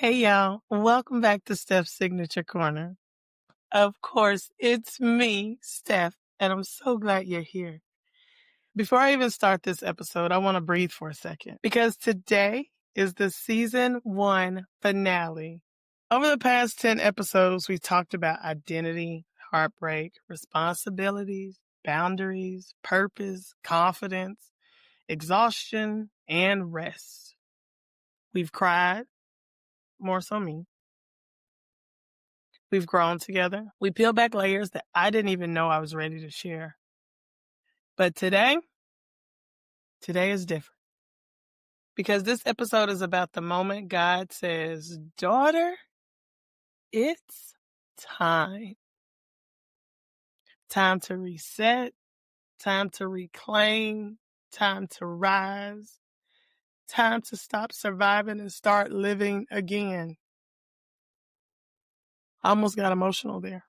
Hey y'all, welcome back to Steph's Signature Corner. Of course, it's me, Steph, and I'm so glad you're here. Before I even start this episode, I want to breathe for a second because today is the season 1 finale. Over the past 10 episodes, we talked about identity, heartbreak, responsibilities, boundaries, purpose, confidence, exhaustion, and rest. We've cried, more so me. We've grown together. We peel back layers that I didn't even know I was ready to share. But today is different. Because this episode is about the moment God says, daughter, it's time. Time to reset, time to reclaim, time to rise, time to stop surviving and start living again. I almost got emotional there.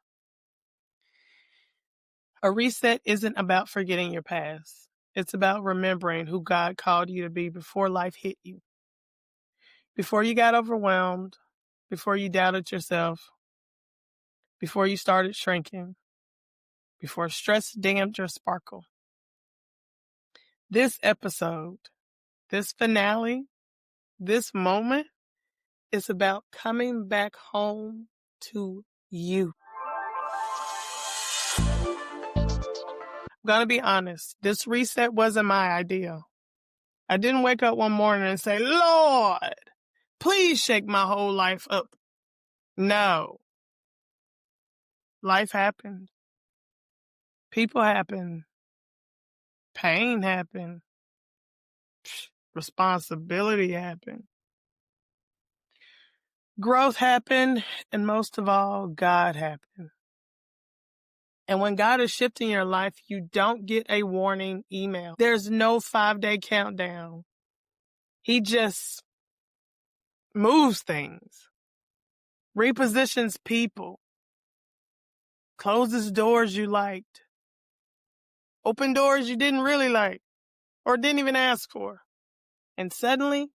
A reset isn't about forgetting your past. It's about remembering who God called you to be before life hit you. Before you got overwhelmed, before you doubted yourself, before you started shrinking, before stress damned your sparkle. This episode, this finale, this moment is about coming back home to you. I'm going to be honest, this reset wasn't my idea. I didn't wake up one morning and say, Lord, please shake my whole life up. No. Life happened. People happen. Pain happened. Responsibility happened. Growth happened. And most of all, God happened. And when God is shifting your life, you don't get a warning email. There's no 5-day countdown. He just moves things, repositions people, closes doors you liked, open doors you didn't really like or didn't even ask for. And suddenly,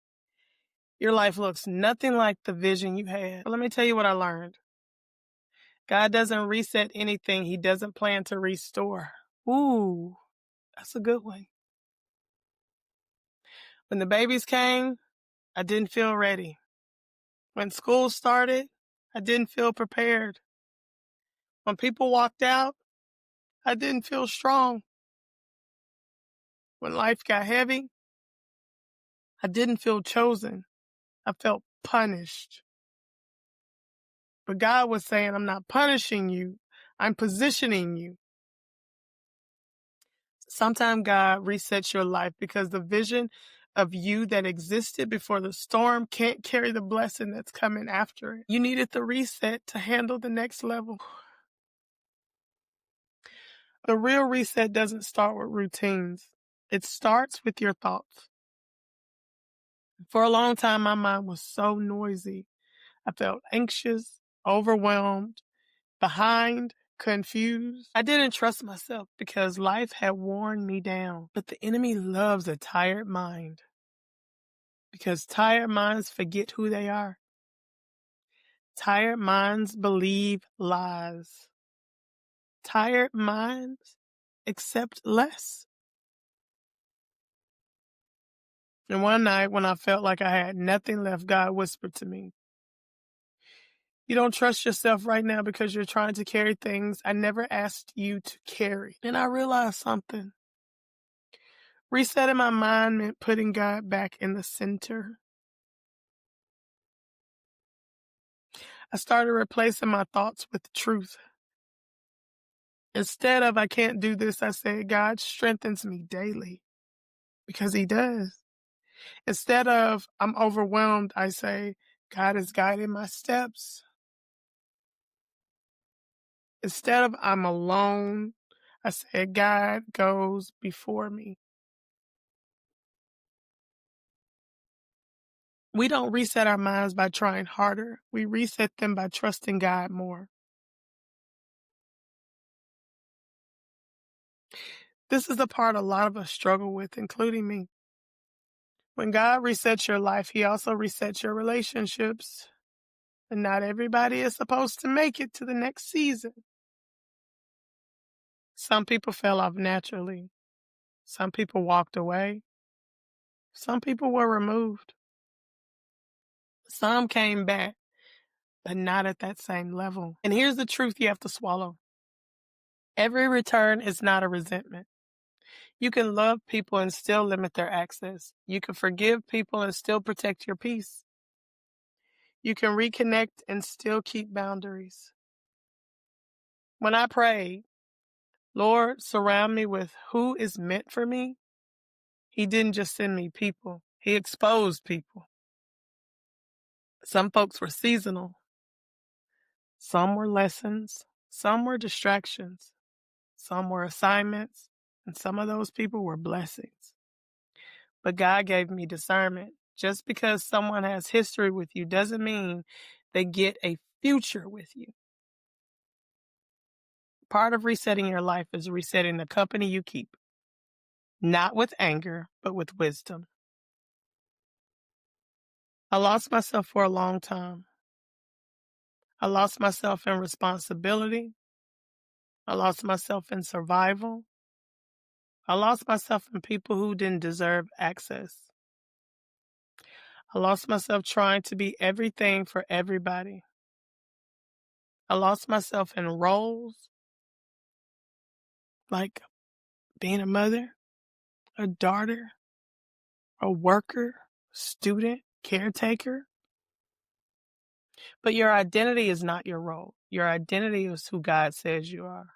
your life looks nothing like the vision you had. But let me tell you what I learned. God doesn't reset anything He doesn't plan to restore. Ooh, that's a good one. When the babies came, I didn't feel ready. When school started, I didn't feel prepared. When people walked out, I didn't feel strong. When life got heavy, I didn't feel chosen. I felt punished. But God was saying, I'm not punishing you. I'm positioning you. Sometimes God resets your life because the vision of you that existed before the storm can't carry the blessing that's coming after it. You needed the reset to handle the next level. The real reset doesn't start with routines. It starts with your thoughts. For a long time, my mind was so noisy. I felt anxious, overwhelmed, behind, confused. I didn't trust myself because life had worn me down. But the enemy loves a tired mind because tired minds forget who they are. Tired minds believe lies. Tired minds accept less. And one night when I felt like I had nothing left, God whispered to me, you don't trust yourself right now because you're trying to carry things I never asked you to carry. And I realized something. Resetting my mind meant putting God back in the center. I started replacing my thoughts with truth. Instead of I can't do this, I said God strengthens me daily because He does. Instead of I'm overwhelmed, I say God is guiding my steps. Instead of I'm alone, I said God goes before me. We don't reset our minds by trying harder. We reset them by trusting God more. This is the part a lot of us struggle with, including me. When God resets your life, He also resets your relationships. And not everybody is supposed to make it to the next season. Some people fell off naturally. Some people walked away. Some people were removed. Some came back, but not at that same level. And here's the truth you have to swallow. Every return is not a resentment. You can love people and still limit their access. You can forgive people and still protect your peace. You can reconnect and still keep boundaries. When I prayed, Lord, surround me with who is meant for me, He didn't just send me people. He exposed people. Some folks were seasonal. Some were lessons. Some were distractions. Some were assignments. And some of those people were blessings. But God gave me discernment. Just because someone has history with you doesn't mean they get a future with you. Part of resetting your life is resetting the company you keep. Not with anger, but with wisdom. I lost myself for a long time. I lost myself in responsibility. I lost myself in survival. I lost myself in people who didn't deserve access. I lost myself trying to be everything for everybody. I lost myself in roles like being a mother, a daughter, a worker, student, caretaker. But your identity is not your role. Your identity is who God says you are.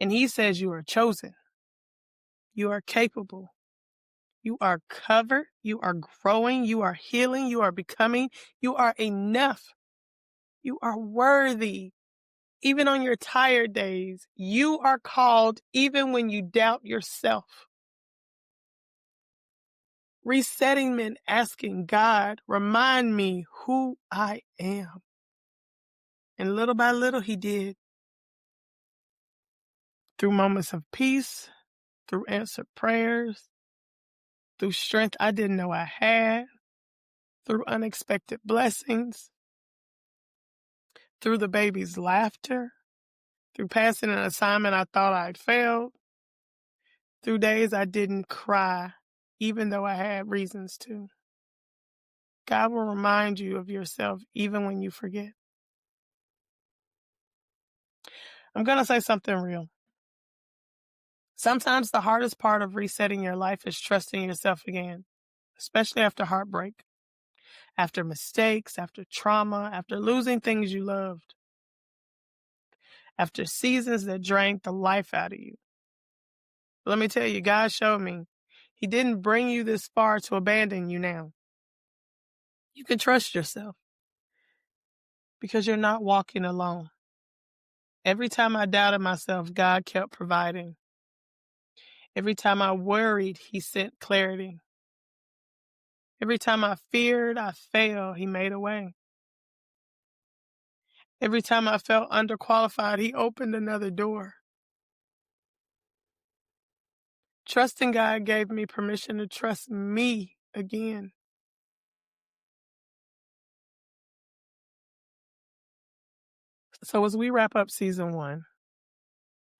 And He says you are chosen. You are capable. You are covered. You are growing. You are healing. You are becoming. You are enough. You are worthy. Even on your tired days, you are called even when you doubt yourself. Resetting meant asking God, remind me who I am. And little by little, He did. Through moments of peace, through answered prayers, through strength I didn't know I had, through unexpected blessings, through the baby's laughter, through passing an assignment I thought I'd failed, through days I didn't cry, even though I had reasons to. God will remind you of yourself even when you forget. I'm going to say something real. Sometimes the hardest part of resetting your life is trusting yourself again, especially after heartbreak, after mistakes, after trauma, after losing things you loved, after seasons that drained the life out of you. But let me tell you, God showed me He didn't bring you this far to abandon you now. You can trust yourself because you're not walking alone. Every time I doubted myself, God kept providing. Every time I worried, He sent clarity. Every time I feared I failed, He made a way. Every time I felt underqualified, He opened another door. Trusting God gave me permission to trust me again. So as we wrap up season 1,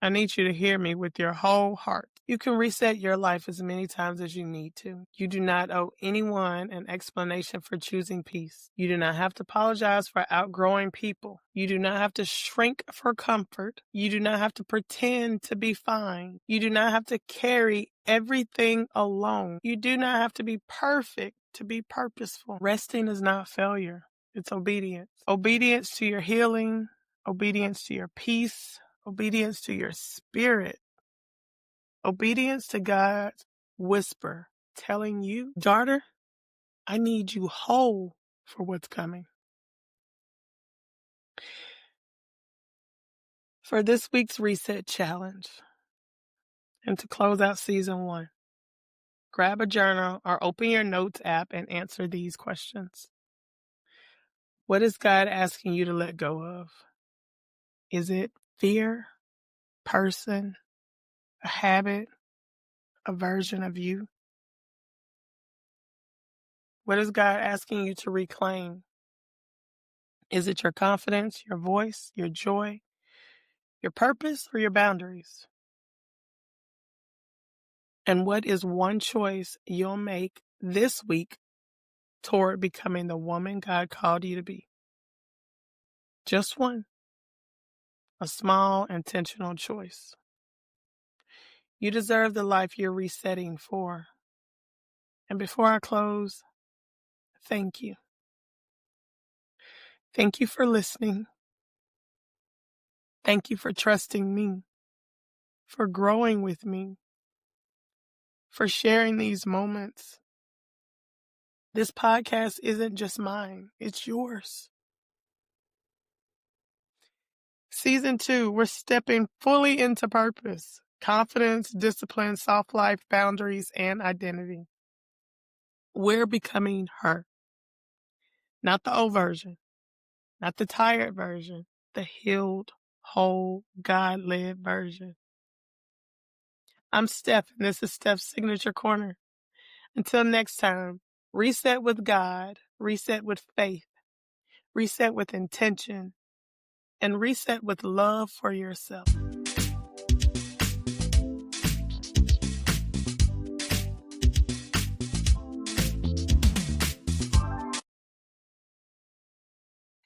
I need you to hear me with your whole heart. You can reset your life as many times as you need to. You do not owe anyone an explanation for choosing peace. You do not have to apologize for outgrowing people. You do not have to shrink for comfort. You do not have to pretend to be fine. You do not have to carry everything alone. You do not have to be perfect to be purposeful. Resting is not failure. It's obedience. Obedience to your healing, obedience to your peace, obedience to your spirit, obedience to God's whisper telling you, daughter, I need you whole for what's coming. For this week's reset challenge and to close out season 1, grab a journal or open your notes app and answer these questions. What is God asking you to let go of? Is it fear, person, a habit, a version of you? What is God asking you to reclaim? Is it your confidence, your voice, your joy, your purpose, or your boundaries? And what is one choice you'll make this week toward becoming the woman God called you to be? Just one. A small, intentional choice. You deserve the life you're resetting for. And before I close, thank you. Thank you for listening. Thank you for trusting me, for growing with me, for sharing these moments. This podcast isn't just mine, it's yours. Season 2, we're stepping fully into purpose, confidence, discipline, soft life, boundaries, and identity. We're becoming her. Not the old version, not the tired version, the healed, whole, God-led version. I'm Steff, and this is Steff's Signature Corner. Until next time, reset with God, reset with faith, reset with intention, and reset with love for yourself.